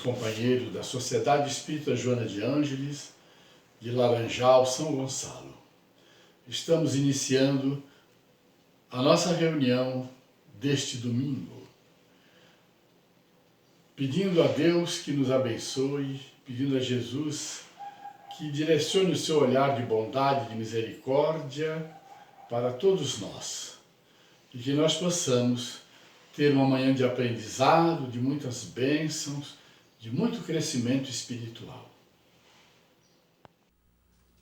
companheiros da Sociedade Espírita Joana de Ângeles, de Laranjal, São Gonçalo. Estamos iniciando a nossa reunião deste domingo, pedindo a Deus que nos abençoe, pedindo a Jesus que direcione o seu olhar de bondade, de misericórdia para todos nós, e que nós possamos ter uma manhã de aprendizado, de muitas bênçãos, de muito crescimento espiritual.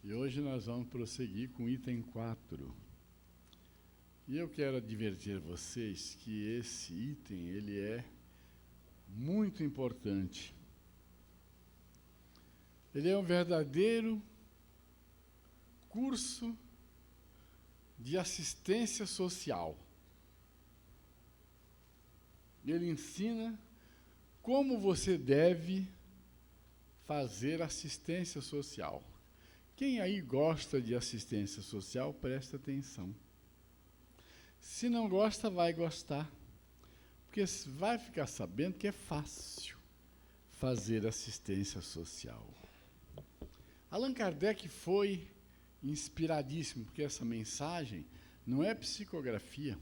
E hoje nós vamos prosseguir com o item 4. E eu quero advertir vocês que esse item, ele é muito importante. Ele é um verdadeiro curso de assistência social. Ele ensina como você deve fazer assistência social. Quem aí gosta de assistência social, presta atenção. Se não gosta, vai gostar, porque vai ficar sabendo que é fácil fazer assistência social. Allan Kardec foi inspiradíssimo, porque essa mensagem não é psicografia,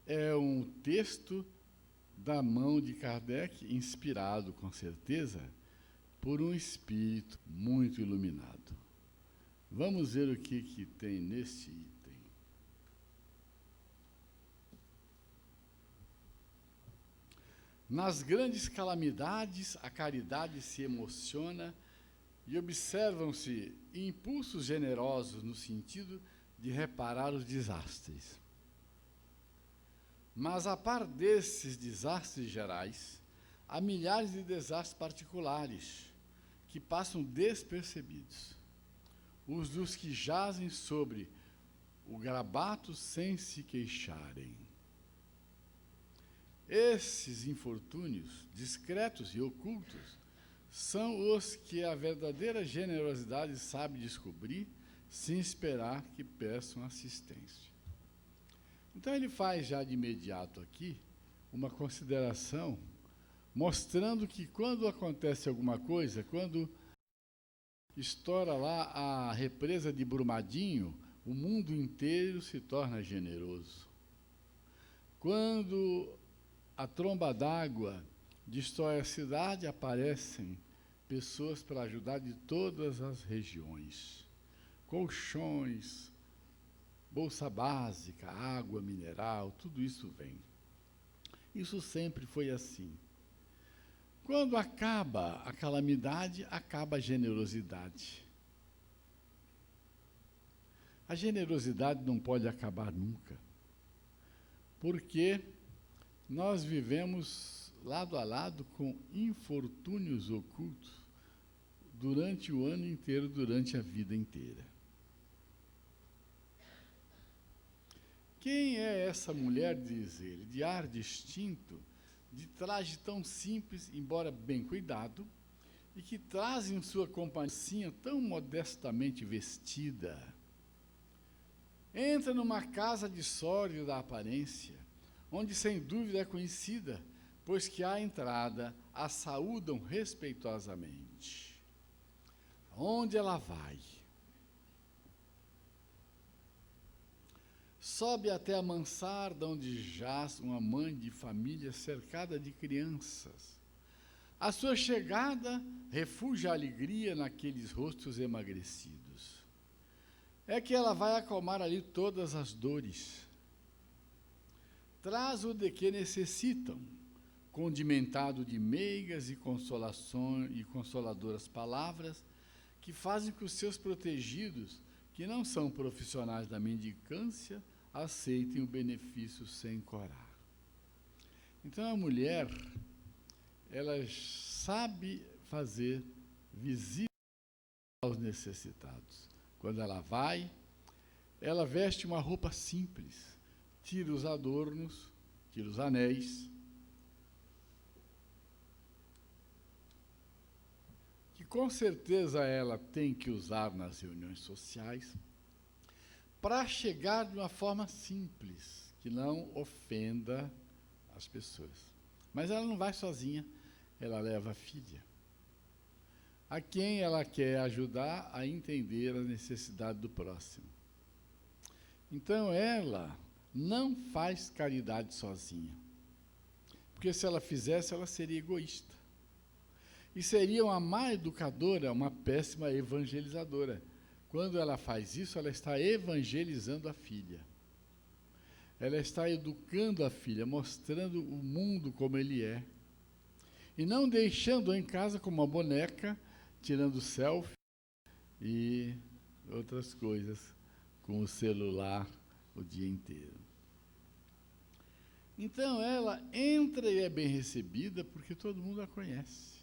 é um texto da mão de Kardec, inspirado, com certeza, por um espírito muito iluminado. Vamos ver o que tem nesse item. Nas grandes calamidades, a caridade se emociona e observam-se impulsos generosos no sentido de reparar os desastres. Mas, a par desses desastres gerais, há milhares de desastres particulares que passam despercebidos. Os dos que jazem sobre o grabato sem se queixarem. Esses infortúnios, discretos e ocultos, são os que a verdadeira generosidade sabe descobrir, sem esperar que peçam assistência. Então, ele faz já de imediato aqui uma consideração, mostrando que quando acontece alguma coisa, quando estoura lá a represa de Brumadinho, o mundo inteiro se torna generoso. Quando a tromba d'água destrói a cidade, aparecem pessoas para ajudar de todas as regiões. Colchões, bolsa básica, água mineral, tudo isso vem. Isso sempre foi assim. Quando acaba a calamidade, acaba a generosidade. A generosidade não pode acabar nunca, porque nós vivemos lado a lado com infortúnios ocultos durante o ano inteiro, durante a vida inteira. Quem é essa mulher, diz ele, de ar distinto, de traje tão simples, embora bem cuidado, e que traz em sua companhia tão modestamente vestida? Entra numa casa de sórdida aparência, onde sem dúvida é conhecida, pois que à entrada a saúdam respeitosamente. Onde ela vai? Sobe até a mansarda onde jaz uma mãe de família cercada de crianças. A sua chegada refugia a alegria naqueles rostos emagrecidos. É que ela vai acalmar ali todas as dores. Traz o de que necessitam, condimentado de meigas e consoladoras palavras que fazem que os seus protegidos, que não são profissionais da mendicância, aceitem o benefício sem corar. Então, a mulher, ela sabe fazer visível aos necessitados. Quando ela vai, ela veste uma roupa simples, tira os adornos, tira os anéis, que com certeza ela tem que usar nas reuniões sociais, para chegar de uma forma simples, que não ofenda as pessoas. Mas ela não vai sozinha, ela leva a filha, a quem ela quer ajudar a entender a necessidade do próximo. Então, ela não faz caridade sozinha, porque se ela fizesse, ela seria egoísta. E seria uma má educadora, uma péssima evangelizadora. Quando ela faz isso, ela está evangelizando a filha. Ela está educando a filha, mostrando o mundo como ele é. E não deixando-a em casa como uma boneca, tirando selfie e outras coisas com o celular o dia inteiro. Então, ela entra e é bem recebida porque todo mundo a conhece.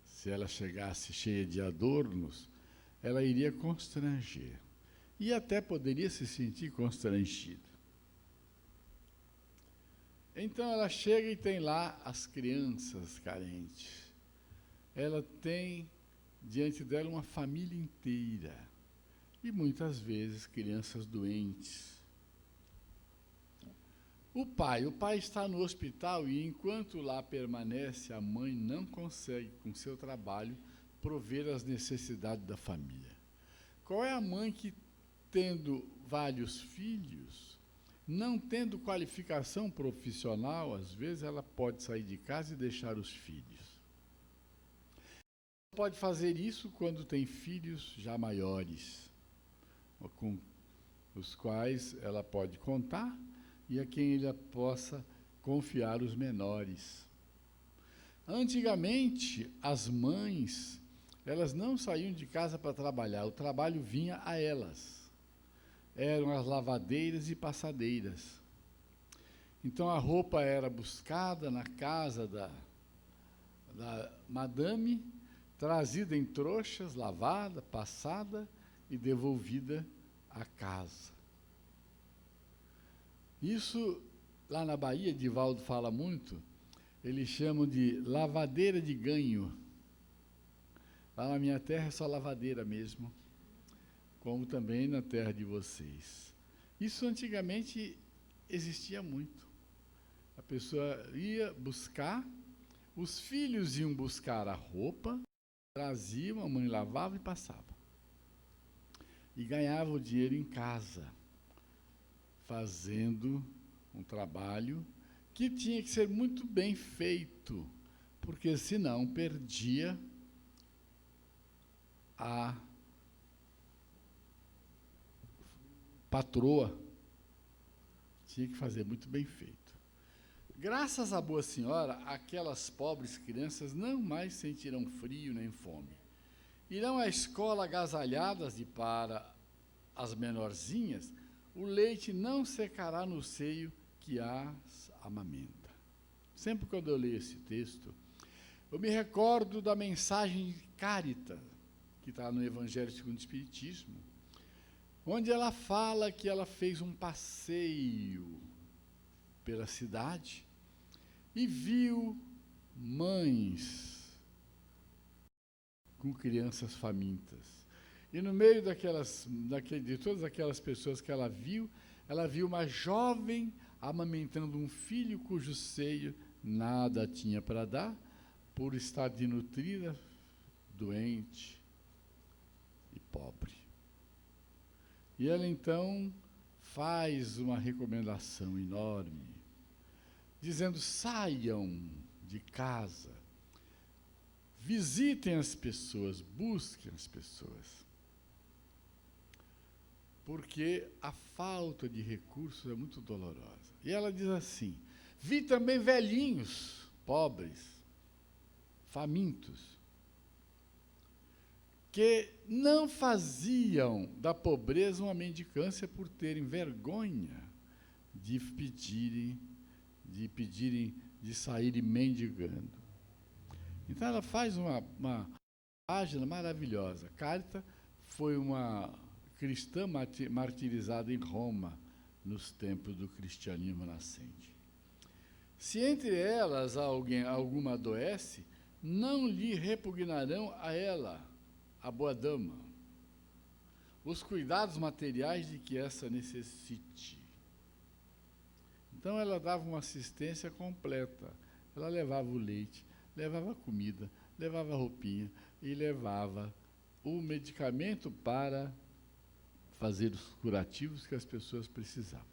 Se ela chegasse cheia de adornos, ela iria constranger. E até poderia se sentir constrangida. Então, ela chega e tem lá as crianças carentes. Ela tem diante dela uma família inteira. E, muitas vezes, crianças doentes. O pai está no hospital e, enquanto lá permanece, a mãe não consegue, com seu trabalho, prover as necessidades da família. Qual é a mãe que, tendo vários filhos, não tendo qualificação profissional, às vezes ela pode sair de casa e deixar os filhos? Pode fazer isso quando tem filhos já maiores, com os quais ela pode contar, e a quem ela possa confiar os menores. Antigamente, as mães, elas não saíam de casa para trabalhar, o trabalho vinha a elas. Eram as lavadeiras e passadeiras. Então, a roupa era buscada na casa da madame, trazida em trouxas, lavada, passada e devolvida à casa. Isso, lá na Bahia, Divaldo fala muito, eles chamam de lavadeira de ganho. Lá na minha terra é só lavadeira mesmo, como também na terra de vocês. Isso antigamente existia muito. A pessoa ia buscar, os filhos iam buscar a roupa, traziam, a mãe lavava e passava. E ganhava o dinheiro em casa, fazendo um trabalho que tinha que ser muito bem feito, porque senão perdia a patroa. Tinha que fazer muito bem feito. Graças à Boa Senhora, aquelas pobres crianças não mais sentirão frio nem fome. Irão à escola agasalhadas e para as menorzinhas, o leite não secará no seio que as amamenta. Sempre quando eu leio esse texto, eu me recordo da mensagem de Cárita, que está no Evangelho segundo o Espiritismo, onde ela fala que ela fez um passeio pela cidade e viu mães com crianças famintas. E no meio de todas aquelas pessoas que ela viu uma jovem amamentando um filho cujo seio nada tinha para dar, por estar desnutrida, doente e pobre. E ela então faz uma recomendação enorme, dizendo: saiam de casa, visitem as pessoas, busquem as pessoas. Porque a falta de recursos é muito dolorosa. E ela diz assim: vi também velhinhos, pobres, famintos, que não faziam da pobreza uma mendicância por terem vergonha de pedirem, de saírem mendigando. Então ela faz uma página maravilhosa. Cárita foi uma cristã martirizada em Roma, nos tempos do cristianismo nascente. Se entre elas alguma adoece, não lhe repugnarão a ela, a boa dama, os cuidados materiais de que essa necessite. Então ela dava uma assistência completa. Ela levava o leite, levava a comida, levava a roupinha e levava o medicamento para fazer os curativos que as pessoas precisavam.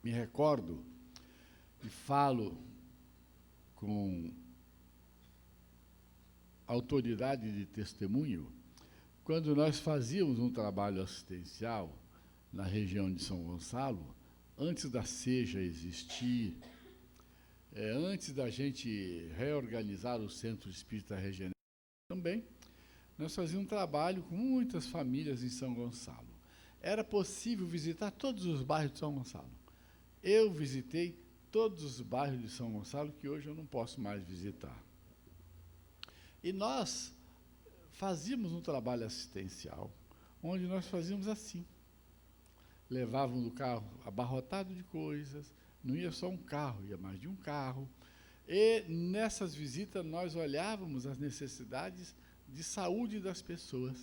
Me recordo e falo com autoridade de testemunho, quando nós fazíamos um trabalho assistencial na região de São Gonçalo, antes da SEJA existir, antes da gente reorganizar o Centro Espírita Regenerado também, nós fazíamos um trabalho com muitas famílias em São Gonçalo. Era possível visitar todos os bairros de São Gonçalo. Eu visitei todos os bairros de São Gonçalo, que hoje eu não posso mais visitar. E nós fazíamos um trabalho assistencial, onde nós fazíamos assim. Levávamos o carro abarrotado de coisas, não ia só um carro, ia mais de um carro. E nessas visitas nós olhávamos as necessidades de saúde das pessoas.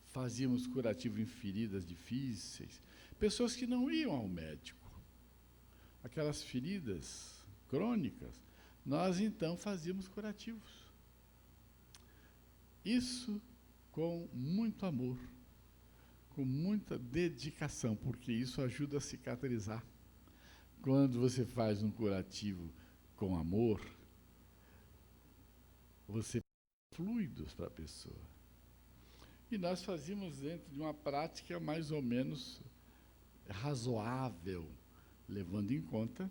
Fazíamos curativo em feridas difíceis, pessoas que não iam ao médico. Aquelas feridas crônicas, nós então fazíamos curativos. Isso com muito amor, com muita dedicação, porque isso ajuda a cicatrizar. Quando você faz um curativo com amor, você dá fluidos para a pessoa. E nós fazíamos dentro de uma prática mais ou menos razoável, levando em conta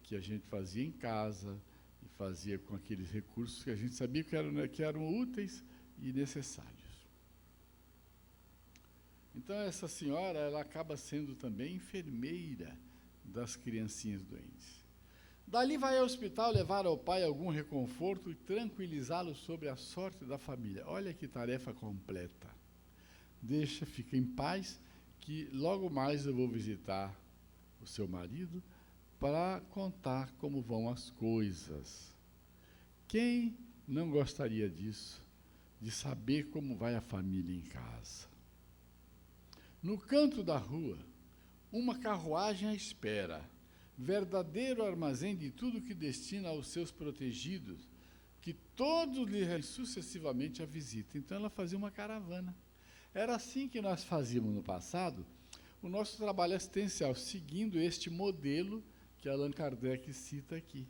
que a gente fazia em casa e fazia com aqueles recursos que a gente sabia que eram úteis e necessários. Então, essa senhora, ela acaba sendo também enfermeira das criancinhas doentes. Dali vai ao hospital levar ao pai algum reconforto e tranquilizá-lo sobre a sorte da família. Olha que tarefa completa. Fica em paz, que logo mais eu vou visitar o seu marido para contar como vão as coisas. Quem não gostaria disso? De saber como vai a família em casa. No canto da rua, uma carruagem à espera, verdadeiro armazém de tudo que destina aos seus protegidos, que todos lhe sucessivamente a visitam. Então, ela fazia uma caravana. Era assim que nós fazíamos no passado o nosso trabalho assistencial, seguindo este modelo que Allan Kardec cita aqui.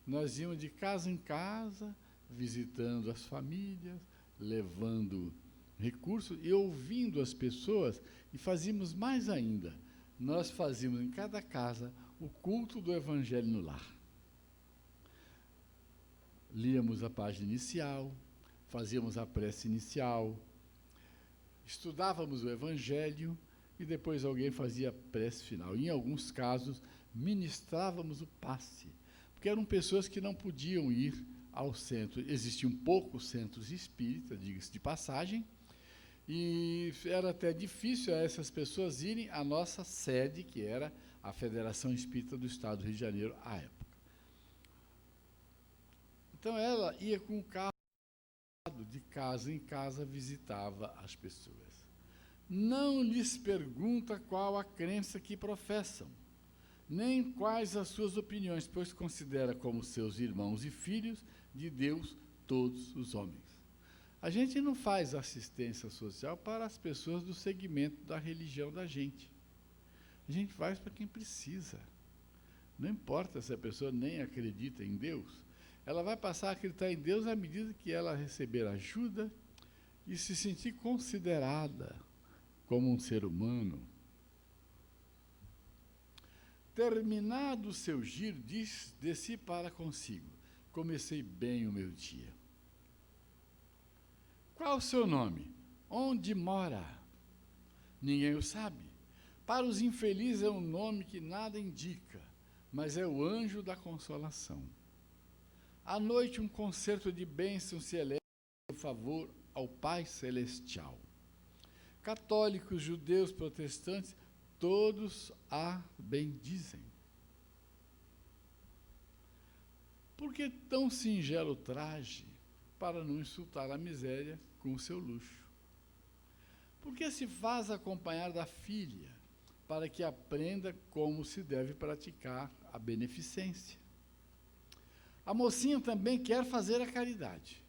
Nós íamos de casa em casa, visitando as famílias, levando recursos e ouvindo as pessoas, e fazíamos mais ainda. Nós fazíamos em cada casa o culto do Evangelho no lar. Líamos a página inicial, fazíamos a prece inicial, estudávamos o Evangelho e depois alguém fazia a prece final. Em alguns casos, ministrávamos o passe, porque eram pessoas que não podiam ir ao centro. Existiam poucos centros espíritas, diga-se de passagem, e era até difícil a essas pessoas irem à nossa sede, que era a Federação Espírita do Estado do Rio de Janeiro, à época. Então, ela ia com o carro, de casa em casa, visitava as pessoas. Não lhes pergunta qual a crença que professam, nem quais as suas opiniões, pois considera como seus irmãos e filhos de Deus todos os homens. A gente não faz assistência social para as pessoas do segmento da religião da gente. A gente faz para quem precisa. Não importa se a pessoa nem acredita em Deus, ela vai passar a acreditar em Deus à medida que ela receber ajuda e se sentir considerada como um ser humano. Terminado o seu giro, desci para consigo. Comecei bem o meu dia. Qual o seu nome? Onde mora? Ninguém o sabe. Para os infelizes é um nome que nada indica, mas é o anjo da consolação. À noite, um concerto de bênçãos se eleva em favor ao Pai Celestial. Católicos, judeus, protestantes, todos a bendizem. Por que tão singelo traje para não insultar a miséria com o seu luxo? Por que se faz acompanhar da filha para que aprenda como se deve praticar a beneficência? A mocinha também quer fazer a caridade.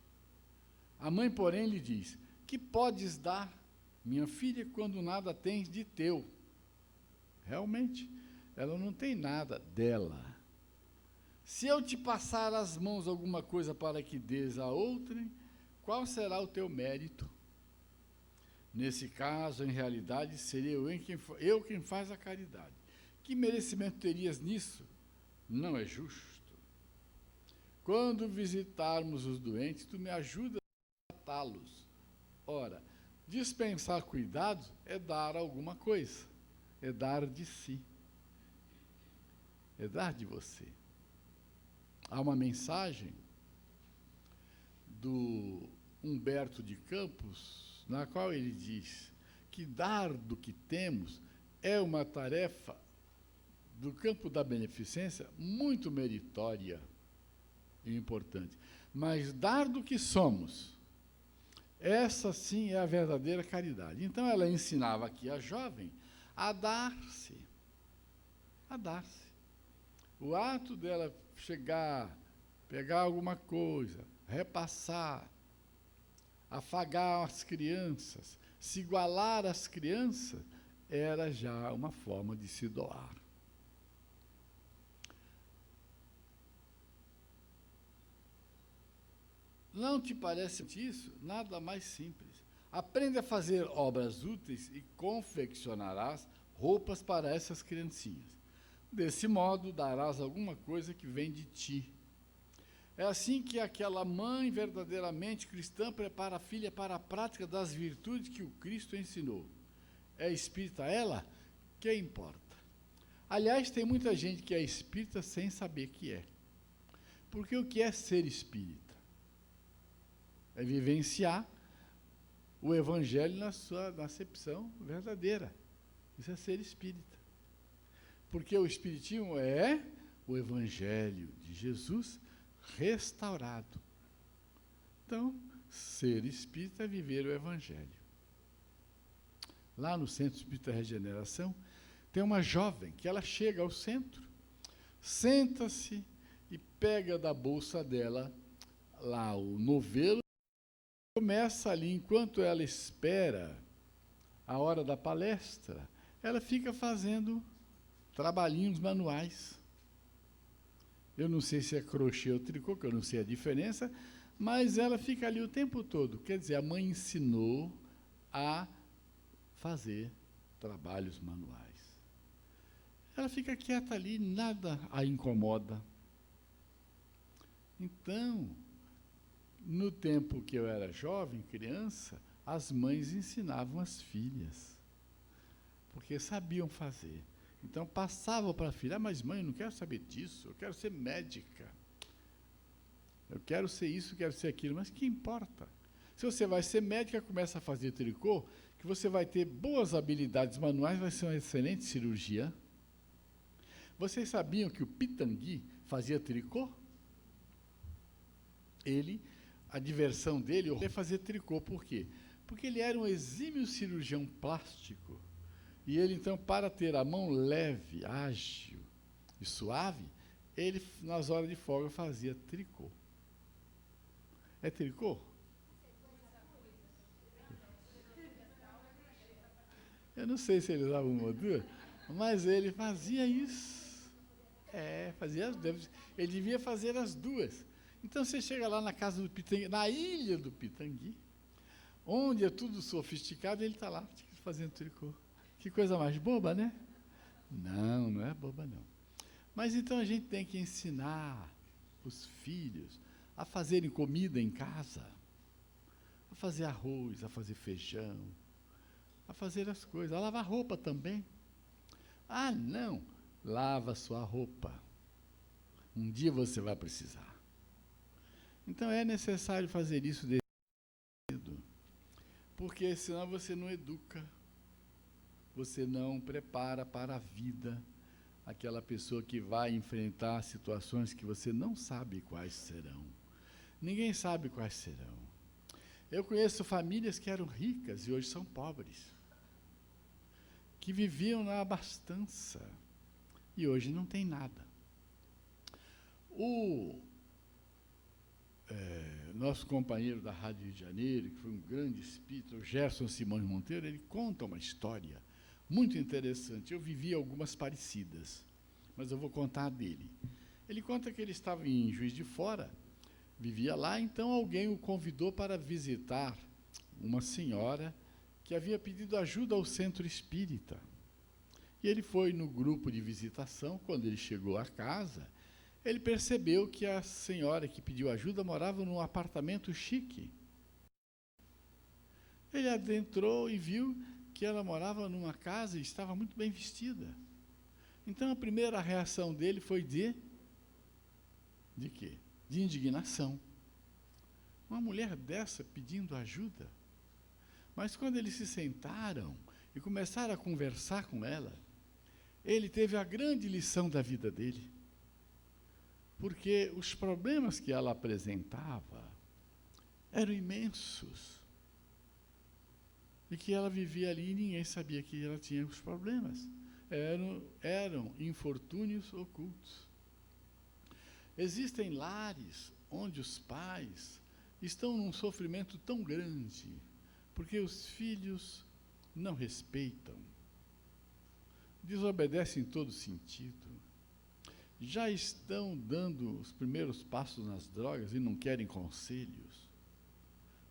A mãe, porém, lhe diz: que podes dar, minha filha, quando nada tens de teu? Realmente, ela não tem nada dela. Se eu te passar às mãos alguma coisa para que dês a outrem, qual será o teu mérito? Nesse caso, em realidade, seria eu quem faz a caridade. Que merecimento terias nisso? Não é justo. Quando visitarmos os doentes, tu me ajudas a tratá-los. Ora, dispensar cuidados é dar alguma coisa, é dar de si, é dar de você. Há uma mensagem do Humberto de Campos, na qual ele diz que dar do que temos é uma tarefa do campo da beneficência muito meritória e importante. Mas dar do que somos, essa sim é a verdadeira caridade. Então ela ensinava aqui a jovem a dar-se. A dar-se. O ato dela chegar, pegar alguma coisa, repassar, afagar as crianças, se igualar às crianças, era já uma forma de se doar. Não te parece isso? Nada mais simples. Aprende a fazer obras úteis e confeccionarás roupas para essas criancinhas. Desse modo, darás alguma coisa que vem de ti. É assim que aquela mãe verdadeiramente cristã prepara a filha para a prática das virtudes que o Cristo ensinou. É espírita ela? Que importa? Aliás, tem muita gente que é espírita sem saber que é. Porque o que é ser espírita? É vivenciar o Evangelho na sua acepção verdadeira. Isso é ser espírita. Porque o Espiritismo é o Evangelho de Jesus restaurado. Então, ser espírita é viver o Evangelho. Lá no Centro Espírita Regeneração, tem uma jovem que ela chega ao centro, senta-se e pega da bolsa dela lá o novelo, começa ali, enquanto ela espera a hora da palestra, ela fica fazendo trabalhinhos manuais. Eu não sei se é crochê ou tricô, que eu não sei a diferença, mas ela fica ali o tempo todo. Quer dizer, a mãe ensinou a fazer trabalhos manuais. Ela fica quieta ali, nada a incomoda. Então, no tempo que eu era jovem, criança, as mães ensinavam as filhas, porque sabiam fazer. Então, passavam para a filha: mas mãe, eu não quero saber disso, eu quero ser médica. Eu quero ser isso, eu quero ser aquilo, mas que importa? Se você vai ser médica, começa a fazer tricô, que você vai ter boas habilidades manuais, vai ser uma excelente cirurgiã. Vocês sabiam que o Pitangui fazia tricô? A diversão dele é fazer tricô. Por quê? Porque ele era um exímio cirurgião plástico. E ele, então, para ter a mão leve, ágil e suave, ele, nas horas de folga, fazia tricô. É tricô? Eu não sei se ele usava uma ou duas, mas ele fazia isso. Ele devia fazer as duas. Então, você chega lá na casa do Pitangui, na ilha do Pitangui, onde é tudo sofisticado, ele está lá fazendo tricô. Que coisa mais boba, né? Não, não é boba, não. Mas então a gente tem que ensinar os filhos a fazerem comida em casa, a fazer arroz, a fazer feijão, a fazer as coisas, a lavar roupa também. Ah, não, lava sua roupa. Um dia você vai precisar. Então é necessário fazer isso desde cedo, porque senão você não educa, você não prepara para a vida aquela pessoa que vai enfrentar situações que você não sabe quais serão. Ninguém sabe quais serão. Eu conheço famílias que eram ricas e hoje são pobres, que viviam na abastança e hoje não tem nada. O nosso companheiro da Rádio Rio de Janeiro, que foi um grande espírito, o Gerson Simões Monteiro, ele conta uma história muito interessante. Eu vivi algumas parecidas, mas eu vou contar a dele. Ele conta que ele estava em Juiz de Fora, vivia lá, então alguém o convidou para visitar uma senhora que havia pedido ajuda ao centro espírita. E ele foi no grupo de visitação. Quando ele chegou à casa, ele percebeu que a senhora que pediu ajuda morava num apartamento chique. Ele adentrou e viu que ela morava numa casa e estava muito bem vestida. Então, a primeira reação dele foi de quê? De indignação. Uma mulher dessa pedindo ajuda. Mas quando eles se sentaram e começaram a conversar com ela, ele teve a grande lição da vida dele. Porque os problemas que ela apresentava eram imensos. E que ela vivia ali e ninguém sabia que ela tinha os problemas. Eram infortúnios ocultos. Existem lares onde os pais estão num sofrimento tão grande, porque os filhos não respeitam, desobedecem em todo sentido, já estão dando os primeiros passos nas drogas e não querem conselhos,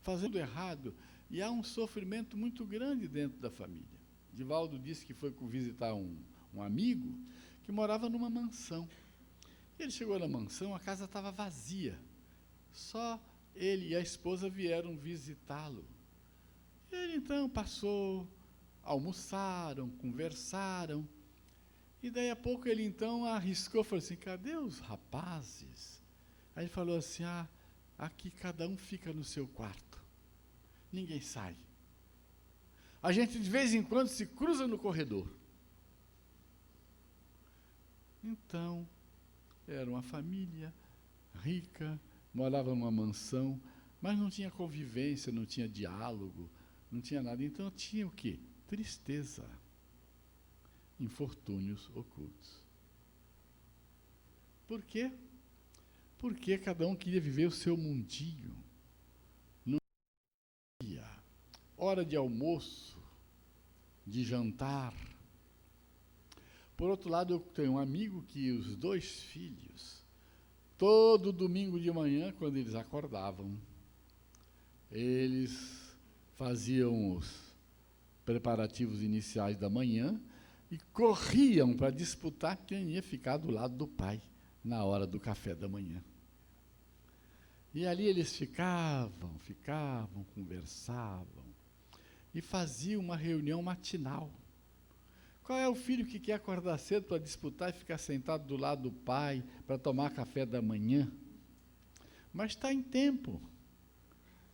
fazendo errado, e há um sofrimento muito grande dentro da família. Divaldo disse que foi visitar um amigo que morava numa mansão. Ele chegou na mansão, a casa estava vazia, só ele e a esposa vieram visitá-lo. Ele então passou, almoçaram, conversaram, e daí a pouco ele então arriscou, falou assim: cadê os rapazes? Aí ele falou assim: aqui cada um fica no seu quarto, ninguém sai. A gente de vez em quando se cruza no corredor. Então, era uma família rica, morava numa mansão, mas não tinha convivência, não tinha diálogo, não tinha nada. Então tinha o quê? Tristeza, infortúnios ocultos. Por quê? Porque cada um queria viver o seu mundinho. Não havia hora de almoço, de jantar. Por outro lado, eu tenho um amigo que os 2 filhos, todo domingo de manhã, quando eles acordavam, eles faziam os preparativos iniciais da manhã e corriam para disputar quem ia ficar do lado do pai na hora do café da manhã. E ali eles ficavam, conversavam e faziam uma reunião matinal. Qual é o filho que quer acordar cedo para disputar e ficar sentado do lado do pai para tomar café da manhã? Mas está em tempo.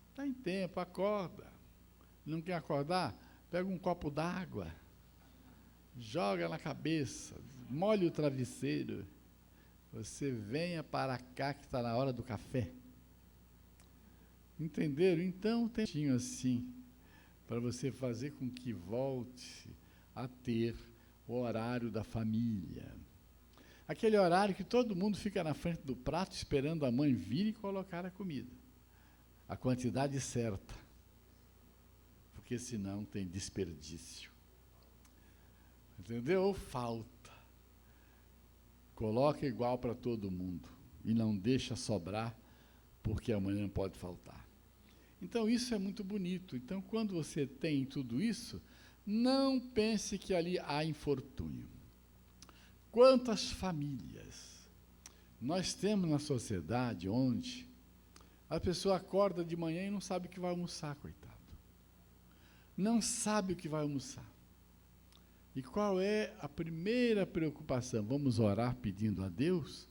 Está em tempo, acorda. Não quer acordar? Pega um copo d'água, joga na cabeça, molha o travesseiro. Você venha para cá que está na hora do café. Entenderam? Então, tem um assim, para você fazer com que volte a ter o horário da família. Aquele horário que todo mundo fica na frente do prato esperando a mãe vir e colocar a comida. A quantidade certa. Porque senão tem desperdício. Entendeu? Ou falta. Coloca igual para todo mundo. E não deixa sobrar, porque amanhã não pode faltar. Então, isso é muito bonito. Então, quando você tem tudo isso, não pense que ali há infortúnio. Quantas famílias nós temos na sociedade onde a pessoa acorda de manhã e não sabe o que vai almoçar, coitado. Não sabe o que vai almoçar. E qual é a primeira preocupação? Vamos orar pedindo a Deus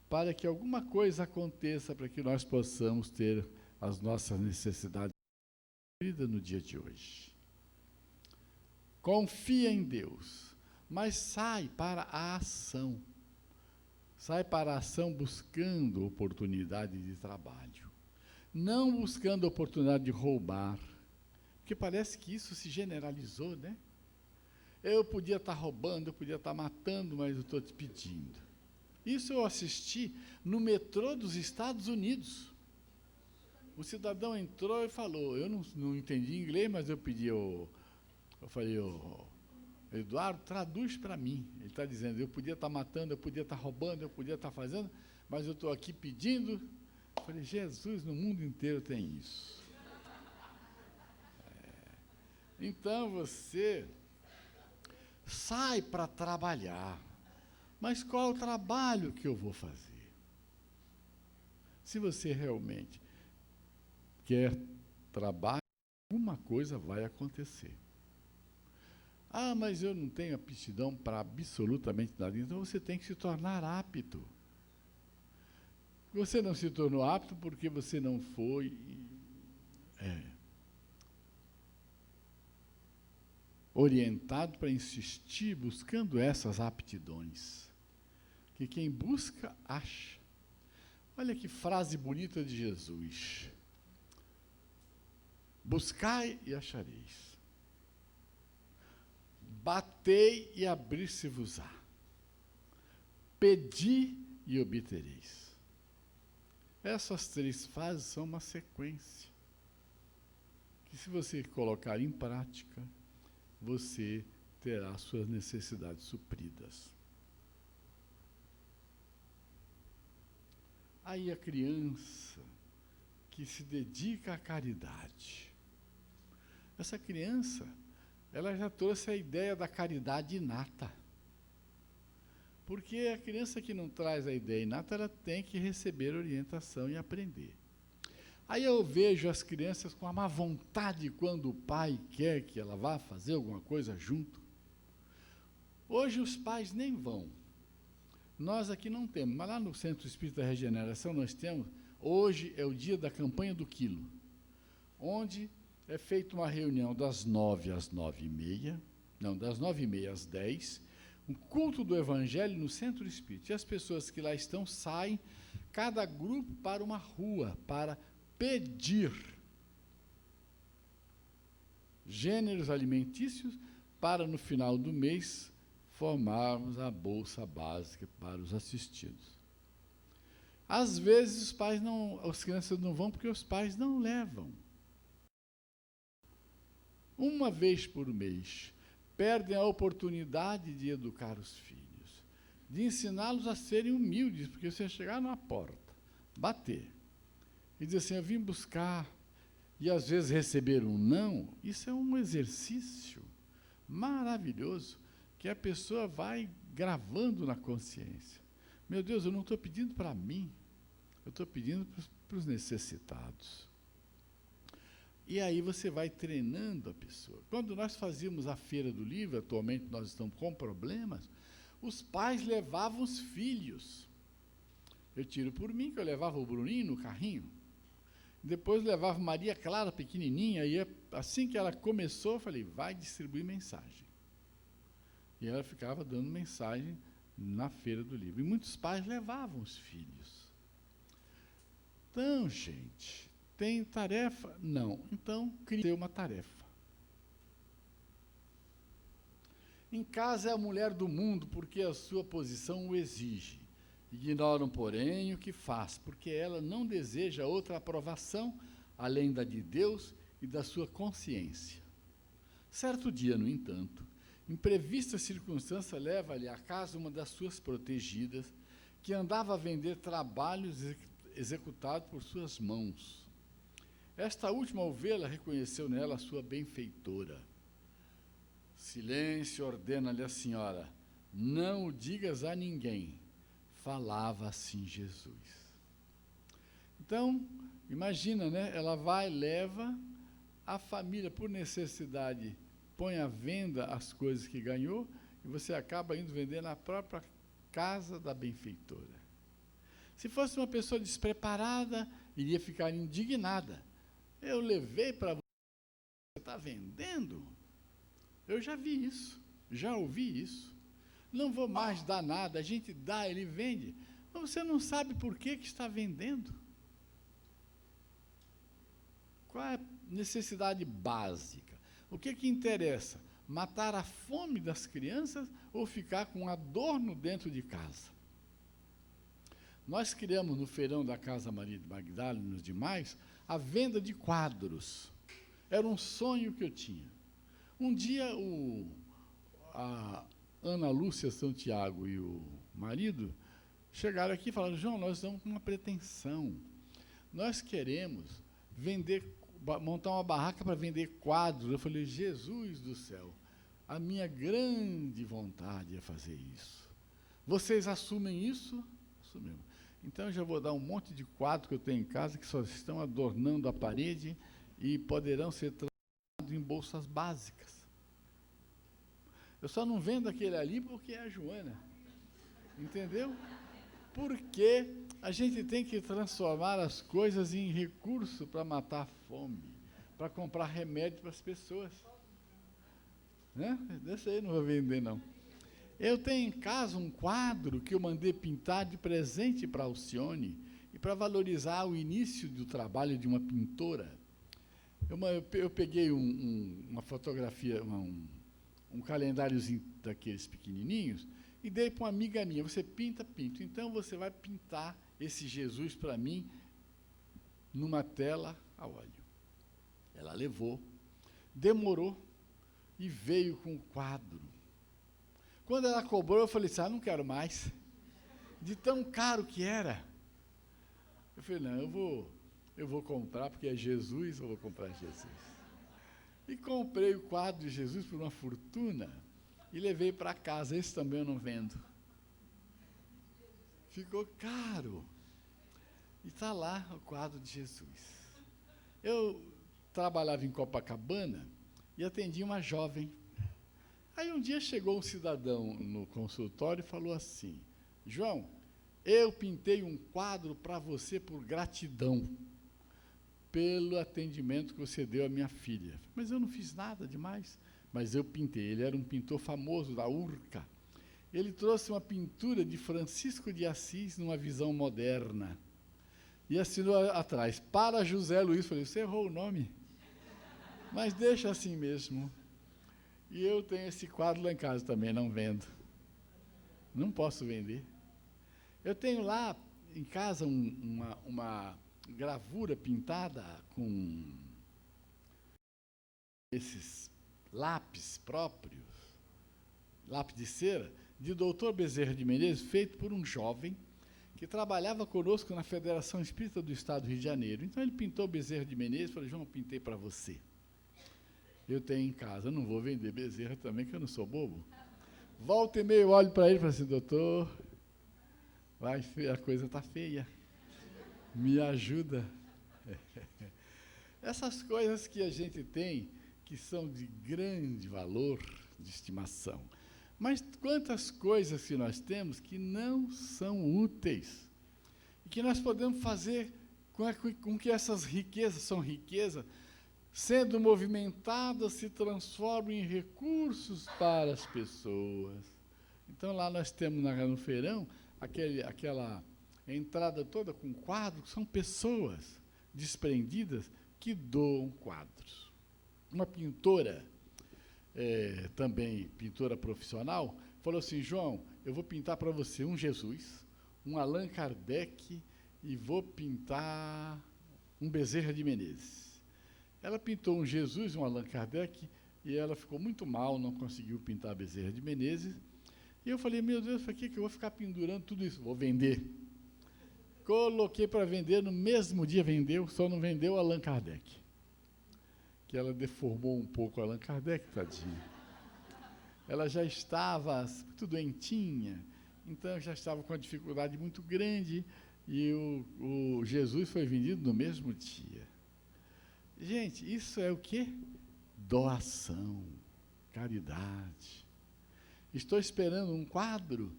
para que alguma coisa aconteça, para que nós possamos ter as nossas necessidades no dia de hoje. Confia em Deus, mas sai para a ação. Sai para a ação buscando oportunidade de trabalho. Não buscando oportunidade de roubar. Porque parece que isso se generalizou, né? Eu podia estar roubando, eu podia estar matando, mas eu estou te pedindo. Isso eu assisti no metrô dos Estados Unidos. O cidadão entrou e falou, eu não entendi inglês, mas eu falei, Eduardo, traduz para mim. Ele está dizendo, eu podia estar matando, eu podia estar roubando, eu podia estar fazendo, mas eu estou aqui pedindo. Eu falei, Jesus, no mundo inteiro tem isso. Então você sai para trabalhar, mas qual é o trabalho que eu vou fazer? Se você realmente quer trabalho, alguma coisa vai acontecer. Ah, mas eu não tenho aptidão para absolutamente nada. Então você tem que se tornar apto. Você não se tornou apto porque você não foi orientado para insistir buscando essas aptidões. Que quem busca, acha. Olha que frase bonita de Jesus. Buscai e achareis. Batei e abrir-se-vos-á. Pedi e obtereis. Essas 3 fases são uma sequência. Que se você colocar em prática, você terá suas necessidades supridas. Aí a criança que se dedica à caridade. Essa criança, ela já trouxe a ideia da caridade inata. Porque a criança que não traz a ideia inata, ela tem que receber orientação e aprender. Aí eu vejo as crianças com a má vontade quando o pai quer que ela vá fazer alguma coisa junto. Hoje os pais nem vão. Nós aqui não temos, mas lá no Centro Espírita da Regeneração nós temos, hoje é o dia da campanha do quilo, onde é feita uma reunião das 9 às 9h30, não, das 9h30 às 10h, um culto do Evangelho no Centro Espírita. E as pessoas que lá estão saem, cada grupo para uma rua, para pedir gêneros alimentícios para, no final do mês, formarmos a bolsa básica para os assistidos. Às vezes as crianças não vão porque os pais não levam. Uma vez por mês, perdem a oportunidade de educar os filhos, de ensiná-los a serem humildes, porque você chegar na porta, bater, e dizer assim, eu vim buscar, e às vezes receber um não, isso é um exercício maravilhoso, que a pessoa vai gravando na consciência. Meu Deus, eu não estou pedindo para mim, eu estou pedindo para os necessitados. E aí você vai treinando a pessoa. Quando nós fazíamos a Feira do Livro, atualmente nós estamos com problemas, os pais levavam os filhos. Eu tiro por mim, que eu levava o Bruninho no carrinho, depois levava Maria Clara, pequenininha, e assim que ela começou, eu falei, vai distribuir mensagem. E ela ficava dando mensagem na Feira do Livro. E muitos pais levavam os filhos. Então, gente, tem tarefa? Não. Então, crie uma tarefa. Em casa é a mulher do mundo, porque a sua posição o exige. Ignoram, porém, o que faz, porque ela não deseja outra aprovação, além da de Deus e da sua consciência. Certo dia, no entanto, imprevista circunstância leva-lhe à casa uma das suas protegidas, que andava a vender trabalhos executados por suas mãos. Esta última ovelha reconheceu nela a sua benfeitora. Silêncio, ordena-lhe a senhora, não o digas a ninguém. Falava assim Jesus. Então, imagina, né? Ela vai, leva, a família, por necessidade, põe à venda as coisas que ganhou, e você acaba indo vender na própria casa da benfeitora. Se fosse uma pessoa despreparada, iria ficar indignada. Eu levei para você está vendendo? Eu já vi isso, já ouvi isso. Não vou mais dar nada, a gente dá, ele vende. Mas você não sabe por que está vendendo. Qual é a necessidade básica? O que interessa? Matar a fome das crianças ou ficar com um adorno dentro de casa? Nós criamos no feirão da Casa Maria de Magdala e nos demais a venda de quadros. Era um sonho que eu tinha. Um dia, a Ana Lúcia Santiago e o marido chegaram aqui e falaram: João, nós estamos com uma pretensão. Nós queremos montar uma barraca para vender quadros. Eu falei: Jesus do céu, a minha grande vontade é fazer isso. Vocês assumem isso? Assumimos. Então, eu já vou dar um monte de quadros que eu tenho em casa que só estão adornando a parede e poderão ser transformados em bolsas básicas. Eu só não vendo aquele ali porque é a Joana. Entendeu? Porque a gente tem que transformar as coisas em recurso para matar a fome, para comprar remédio para as pessoas. Né? Desse aí não vou vender, não. Eu tenho em casa um quadro que eu mandei pintar de presente para a Alcione, e para valorizar o início do trabalho de uma pintora. Eu peguei uma fotografia, um calendáriozinho daqueles pequenininhos, e dei para uma amiga minha: você pinta, pinto. Então, você vai pintar esse Jesus para mim numa tela a óleo. Ela levou, demorou, e veio com o quadro. Quando ela cobrou, eu falei assim: não quero mais. De tão caro que era. Eu falei: não, eu vou comprar, porque é Jesus, eu vou comprar Jesus. E comprei o quadro de Jesus por uma fortuna e levei para casa. Esse também eu não vendo. Ficou caro. E está lá o quadro de Jesus. Eu trabalhava em Copacabana e atendia uma jovem. Aí um dia chegou um cidadão no consultório e falou assim: João, eu pintei um quadro para você por gratidão, pelo atendimento que você deu à minha filha. Mas eu não fiz nada demais. Mas eu pintei. Ele era um pintor famoso da Urca. Ele trouxe uma pintura de Francisco de Assis numa visão moderna. E assinou atrás: para José Luiz. Falei: você errou o nome. Mas deixa assim mesmo. E eu tenho esse quadro lá em casa também, não vendo. Não posso vender. Eu tenho lá em casa uma gravura pintada com esses lápis próprios, lápis de cera, de Dr. Bezerra de Menezes, feito por um jovem que trabalhava conosco na Federação Espírita do Estado do Rio de Janeiro. Então, ele pintou Bezerra de Menezes e falou: João, pintei para você. Eu tenho em casa, não vou vender Bezerra também, que eu não sou bobo. Volta e meia, eu olho para ele e falo assim: doutor, a coisa está feia, me ajuda. Essas coisas que a gente tem, que são de grande valor, de estimação. Mas quantas coisas que nós temos que não são úteis, e que nós podemos fazer com que essas riquezas, são riquezas, sendo movimentadas, se transformam em recursos para as pessoas. Então, lá nós temos no feirão aquela entrada toda com quadros, são pessoas desprendidas que doam quadros. Uma pintora, também pintora profissional, falou assim: João, eu vou pintar para você um Jesus, um Allan Kardec e vou pintar um Bezerra de Menezes. Ela pintou um Jesus, um Allan Kardec, e ela ficou muito mal, não conseguiu pintar a Bezerra de Menezes. E eu falei: meu Deus, para que eu vou ficar pendurando tudo isso? Vou vender. Coloquei para vender, no mesmo dia vendeu, só não vendeu Allan Kardec. Que ela deformou um pouco Allan Kardec, tadinha. Ela já estava muito doentinha, então já estava com uma dificuldade muito grande, e o Jesus foi vendido no mesmo dia. Gente, isso é o quê? Doação, caridade. Estou esperando um quadro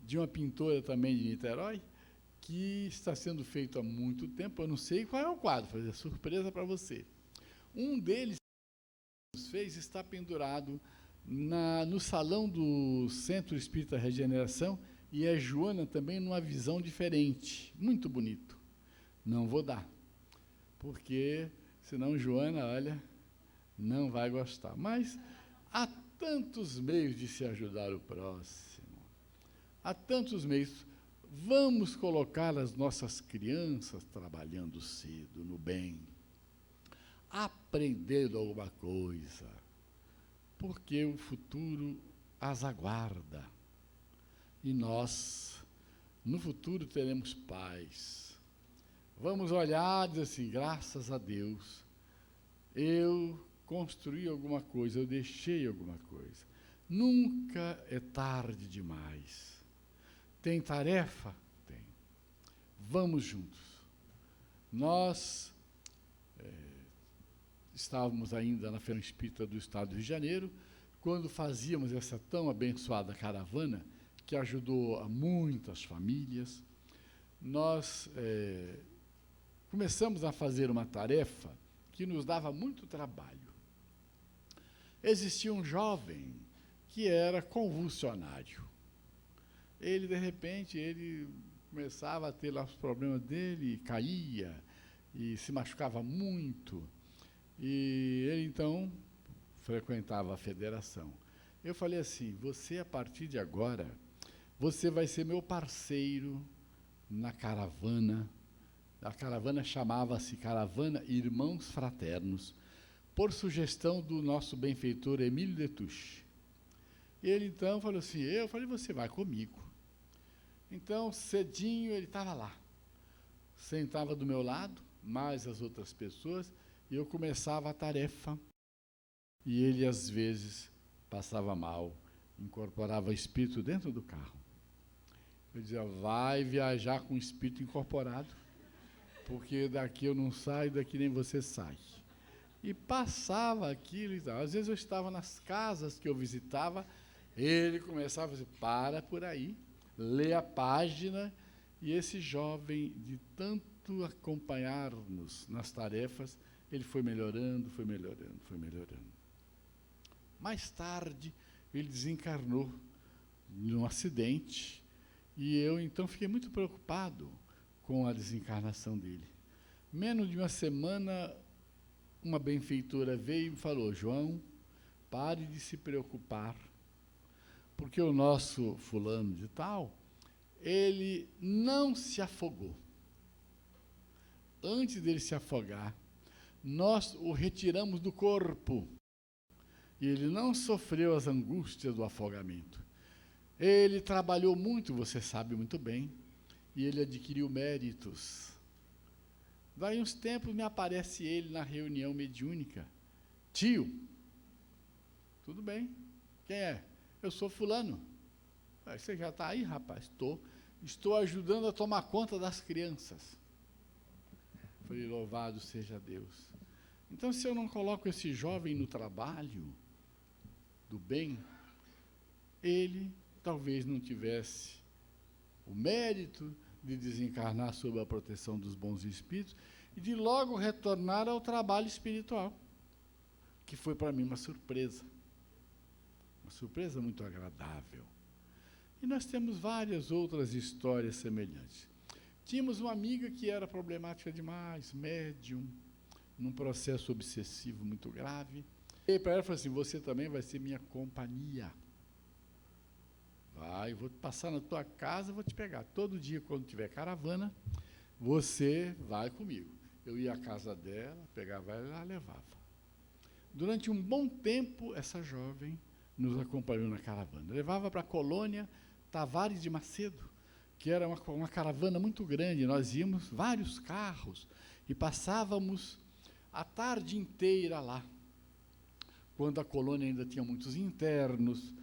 de uma pintora também de Niterói, que está sendo feito há muito tempo. Eu não sei qual é o quadro, vou fazer surpresa para você. Um deles que fez está pendurado no salão do Centro Espírita Regeneração, e é Joana também numa visão diferente, muito bonito. Não vou dar, porque senão Joana, olha, não vai gostar. Mas há tantos meios de se ajudar o próximo. Há tantos meios. Vamos colocar as nossas crianças trabalhando cedo, no bem, aprendendo alguma coisa, porque o futuro as aguarda. E nós, no futuro, teremos paz. Vamos olhar e dizer assim, graças a Deus, eu construí alguma coisa, eu deixei alguma coisa. Nunca é tarde demais. Tem tarefa? Tem. Vamos juntos. Nós estávamos ainda na Feira Espírita do Estado do Rio de Janeiro, quando fazíamos essa tão abençoada caravana, que ajudou a muitas famílias. Nós começamos a fazer uma tarefa que nos dava muito trabalho. Existia um jovem que era convulsionário. Ele, de repente, começava a ter lá os problemas dele, caía e se machucava muito. E ele, então, frequentava a federação. Eu falei assim, você, a partir de agora, você vai ser meu parceiro na caravana. A caravana chamava-se Caravana Irmãos Fraternos, por sugestão do nosso benfeitor Emílio Detuche. Ele, então, falou assim, eu falei, você vai comigo. Então, cedinho, ele estava lá. Sentava do meu lado, mais as outras pessoas, e eu começava a tarefa. E ele, às vezes, passava mal, incorporava espírito dentro do carro. Eu dizia, vai viajar com o espírito incorporado, porque daqui eu não saio, daqui nem você sai. E passava aquilo e tal. Às vezes eu estava nas casas que eu visitava, ele começava a dizer, para por aí, lê a página, e esse jovem, de tanto acompanhar-nos nas tarefas, ele foi melhorando, foi melhorando, foi melhorando. Mais tarde, ele desencarnou num acidente, e eu, então, fiquei muito preocupado com a desencarnação dele. Menos de uma semana, uma benfeitora veio e me falou, João, pare de se preocupar, porque o nosso fulano de tal, ele não se afogou. Antes dele se afogar, nós o retiramos do corpo, e ele não sofreu as angústias do afogamento. Ele trabalhou muito, você sabe muito bem, e ele adquiriu méritos. Daí uns tempos me aparece ele na reunião mediúnica. Tio, tudo bem, quem é? Eu sou fulano. Você já está aí, rapaz? Estou ajudando a tomar conta das crianças. Falei, louvado seja Deus. Então, se eu não coloco esse jovem no trabalho do bem, ele talvez não tivesse o mérito de desencarnar sob a proteção dos bons espíritos e de logo retornar ao trabalho espiritual, que foi para mim uma surpresa muito agradável. E nós temos várias outras histórias semelhantes. Tínhamos uma amiga que era problemática demais, médium, num processo obsessivo muito grave. E para ela falou assim, você também vai ser minha companhia. Vai, vou passar na tua casa, vou te pegar. Todo dia, quando tiver caravana, você vai comigo. Eu ia à casa dela, pegava ela e ela levava. Durante um bom tempo, essa jovem nos acompanhou na caravana. Levava para a colônia Tavares de Macedo, que era uma caravana muito grande. Nós íamos, vários carros, e passávamos a tarde inteira lá. Quando a colônia ainda tinha muitos internos,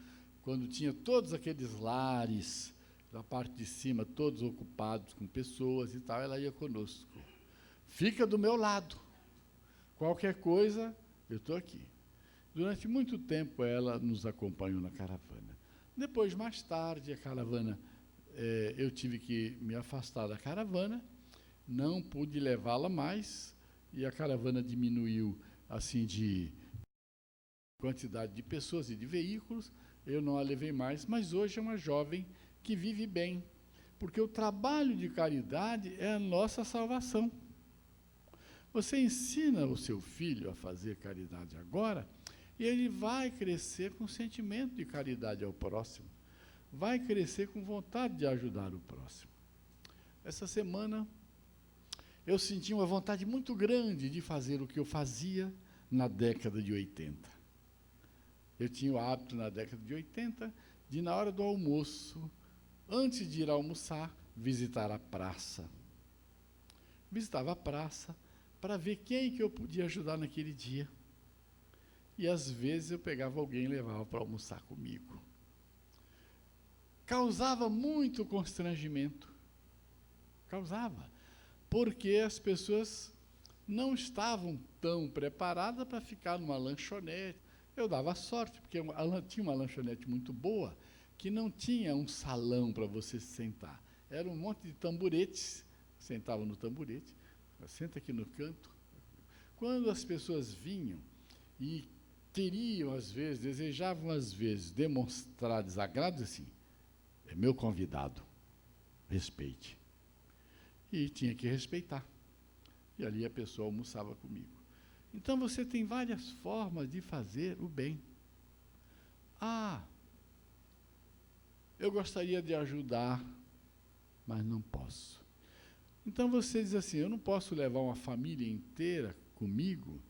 quando tinha todos aqueles lares, da parte de cima, todos ocupados com pessoas e tal, ela ia conosco. Fica do meu lado. Qualquer coisa, eu estou aqui. Durante muito tempo, ela nos acompanhou na caravana. Depois, mais tarde, a caravana, eu tive que me afastar da caravana, não pude levá-la mais, e a caravana diminuiu, assim, de quantidade de pessoas e de veículos, eu não a levei mais, mas hoje é uma jovem que vive bem, porque o trabalho de caridade é a nossa salvação. Você ensina o seu filho a fazer caridade agora, e ele vai crescer com sentimento de caridade ao próximo, vai crescer com vontade de ajudar o próximo. essa semana eu senti uma vontade muito grande de fazer o que eu fazia na década de 80. Eu tinha o hábito, na década de 80, de, na hora do almoço, antes de ir almoçar, visitar a praça. Visitava a praça para ver quem que eu podia ajudar naquele dia. E, às vezes, eu pegava alguém e levava para almoçar comigo. Causava muito constrangimento. Causava. Porque as pessoas não estavam tão preparadas para ficar numa lanchonete. Eu dava sorte, porque tinha uma lanchonete muito boa, que não tinha um salão para você se sentar. Era um monte de tamboretes, sentava no tamborete, senta aqui no canto. Quando as pessoas vinham e queriam, às vezes, desejavam, às vezes, demonstrar desagrado, assim, é meu convidado, respeite. E tinha que respeitar. E ali a pessoa almoçava comigo. Então, você tem várias formas de fazer o bem. Ah, eu gostaria de ajudar, mas não posso. Então, você diz assim, eu não posso levar uma família inteira comigo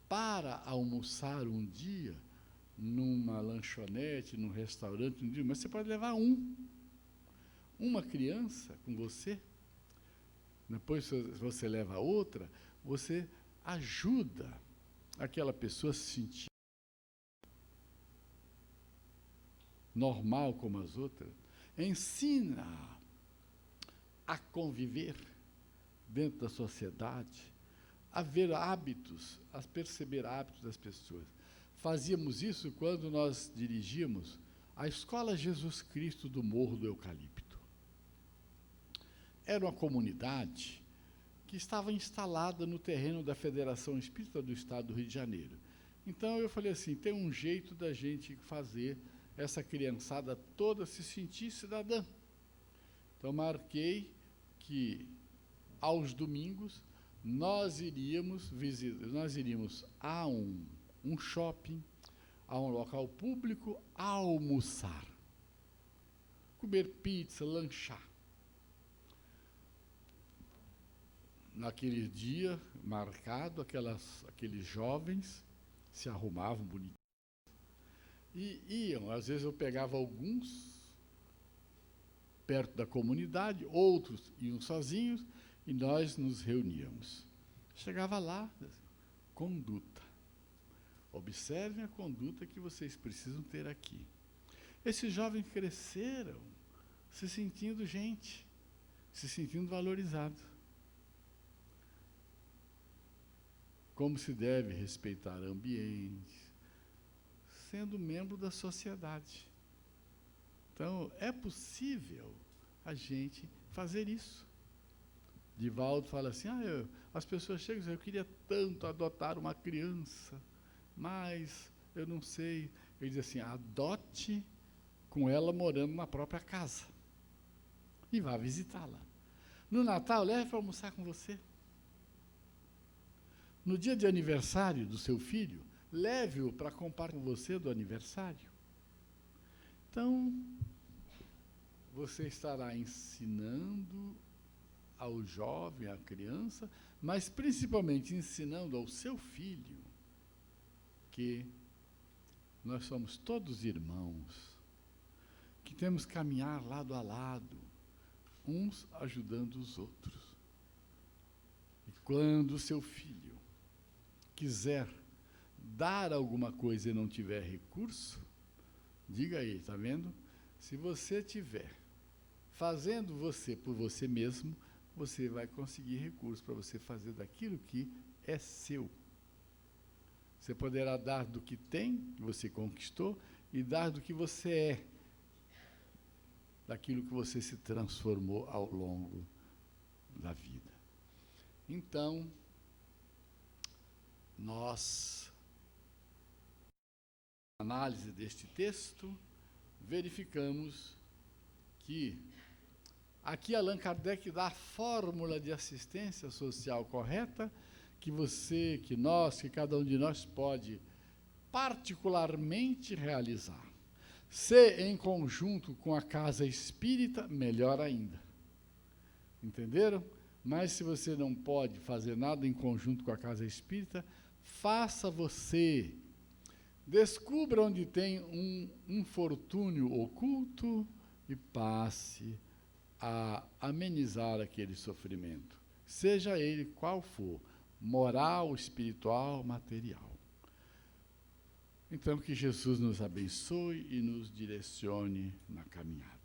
para almoçar um dia numa lanchonete, num restaurante, mas você pode levar uma criança com você. Depois, se você leva outra, você ajuda aquela pessoa a se sentir normal como as outras. Ensina a conviver dentro da sociedade, a ver hábitos, a perceber hábitos das pessoas. Fazíamos isso quando nós dirigíamos a Escola Jesus Cristo do Morro do Eucalipto. Era uma comunidade que estava instalada no terreno da Federação Espírita do Estado do Rio de Janeiro. Então, eu falei assim, tem um jeito da gente fazer essa criançada toda se sentir cidadã. Então, marquei que, aos domingos, nós iríamos a um shopping, a um local público, almoçar, comer pizza, lanchar. Naquele dia marcado, aqueles jovens se arrumavam bonitinhos e iam. Às vezes eu pegava alguns perto da comunidade, outros iam sozinhos, e nós nos reuníamos. Chegava lá, conduta. Observem a conduta que vocês precisam ter aqui. Esses jovens cresceram se sentindo gente, se sentindo valorizados. Como se deve respeitar ambiente, sendo membro da sociedade. Então, é possível a gente fazer isso. Divaldo fala assim, as pessoas chegam e dizem, eu queria tanto adotar uma criança, mas eu não sei. Ele diz assim, adote com ela morando na própria casa e vá visitá-la. No Natal, leve para almoçar com você. No dia de aniversário do seu filho, leve-o para comprar com você do aniversário. Então, você estará ensinando ao jovem, à criança, mas principalmente ensinando ao seu filho que nós somos todos irmãos, que temos que caminhar lado a lado, uns ajudando os outros. E quando o seu filho quiser dar alguma coisa e não tiver recurso, diga aí, está vendo? Se você tiver fazendo você por você mesmo, você vai conseguir recurso para você fazer daquilo que é seu. Você poderá dar do que tem, que você conquistou, e dar do que você é, daquilo que você se transformou ao longo da vida. Então, nós, na análise deste texto, verificamos que aqui Allan Kardec dá a fórmula de assistência social correta que você, que nós, que cada um de nós pode particularmente realizar. Se em conjunto com a casa espírita, melhor ainda. Entenderam? Mas se você não pode fazer nada em conjunto com a casa espírita, faça você. Descubra onde tem um infortúnio oculto e passe a amenizar aquele sofrimento, seja ele qual for, moral, espiritual, material. Então, que Jesus nos abençoe e nos direcione na caminhada.